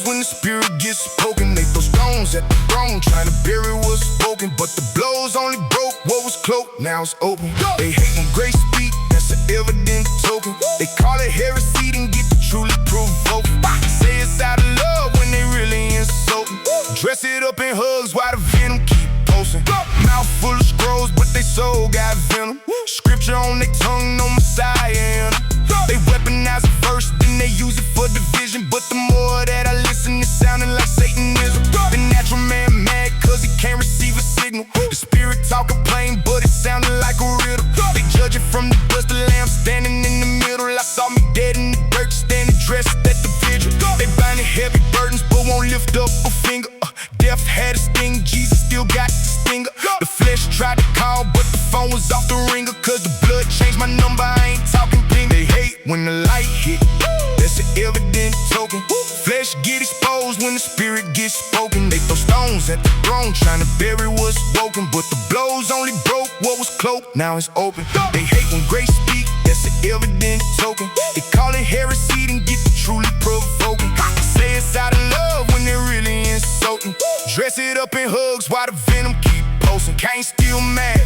exposed when the spirit gets spoken. They throw stones at the throne, trying to bury what's spoken. But the blows only broke what was cloaked, now it's open. They hate when grace speak, that's an evident token. They call it heresy, then get to truly provoke. Say it's out of love when they really insulting. Dress it up in hugs while the venom keep posting. Mouth full of scrolls, but they soul got venom. Scripture on their tongue, no Messiah in them. They weaponize a verse, then they use it for division. But the more that I listen, it's sounding like Satanism. The natural man mad cause he can't receive a signal. The spirit talking plain, but it sounding like a riddle. They judge it from the dust, the lamb standing in the middle. I saw me dead in the dirt, standing dressed at the vigil. They binding heavy burdens, but won't lift up a finger. Death had a sting, Jesus still got the stinger. The flesh tried to call, but the phone was off the ringer. Cause the blood changed my number, I ain't talking ping. They hate when the light hit, that's an evident token. Flesh get exposed when the spirit gets spoken. They throw stones at the throne, trying to bury what's woken. But the blows only broke what was cloaked, now it's open. They hate when grace speak, that's an evident token. They call it heresy, then get to truly provoking. Say it's out of love when they really insulting. Dress it up in hugs while the venom keep posting. Can't still mad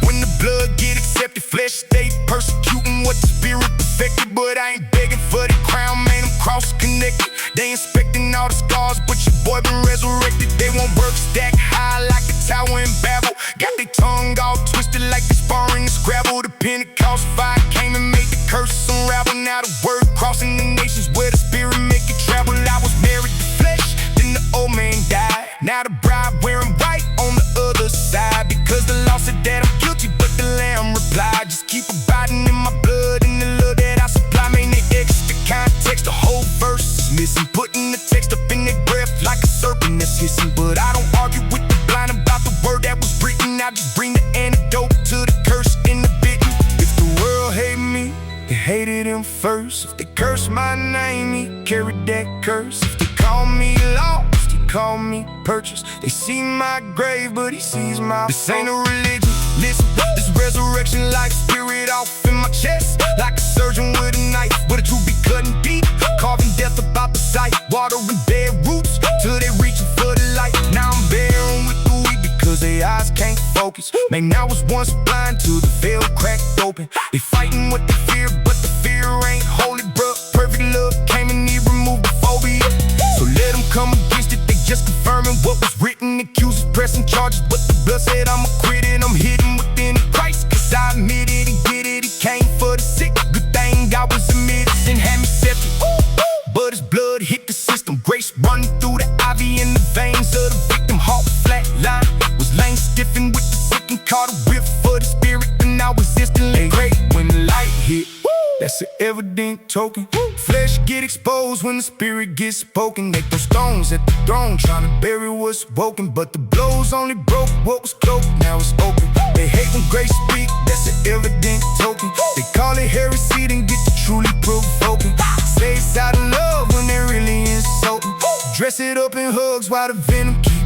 when the blood get accepted. Flesh stay persecuting what the spirit perfected. But I ain't begging for the crown, man, I'm cross-connected. They inspecting all the scars, but your boy been resurrected. They want work stacked high like a tower in Babel. Got their tongue all twisted like they sparring and Scrabble. The Pentecost fire came and made the curse unravel. Now the word crossing the nations where the spirit make it travel. I was married to flesh, then the old man died. Now the bride wearing white on the other side. Because the law said that I'm guilty, but the lamb replied, just keep abiding in my blood and the love that I supply. Man, they extra context, the whole verse is missing. Putting the text up in their breath like a serpent that's hissing. But I don't argue with the blind about the word that was written. I just bring the antidote to the curse in the bitten. If the world hate me, they hated him first. If they curse my name, he carried that curse. If they call me lost, he called me purchased. They see my grave, but he sees my This ain't a religion, listen. This resurrection like spirit off in my chest. Like a surgeon with a knife, but it truth be cutting deep. Carving death about the sight, watering dead roots till they reaching for the light. Now I'm bearing with the weak because their eyes can't focus. Man, I was once blind till the veil cracked open. They fighting what they fear, but the fear ain't holy, bruh. Perfect love came and he removed the phobia. So let them come against it, they just confirming what was written. Accusers pressing charges, but the blood said I'm acquitted. I'm hidden within Christ, cause I admit it, he did it. He came for the sick, good thing I was admitted. Sin had me septic, but his blood hit the system. Grace running through the ivy in the veins of the victim. Heart flat line, was lame stiffing with the sick and caught a whip for the spirit. And I was instantly great when the light hit, that's an evident token. Flesh get exposed when the spirit gets spoken. They throw stones at the throne, trying to bury what's woken. But the blows only broke what was cloaked, now it's open. They hate when grace speak, that's an evident token. They call it heresy, then get to truly provoking. Say it's out of love when they really insulting. Dress it up in hugs while the venom keep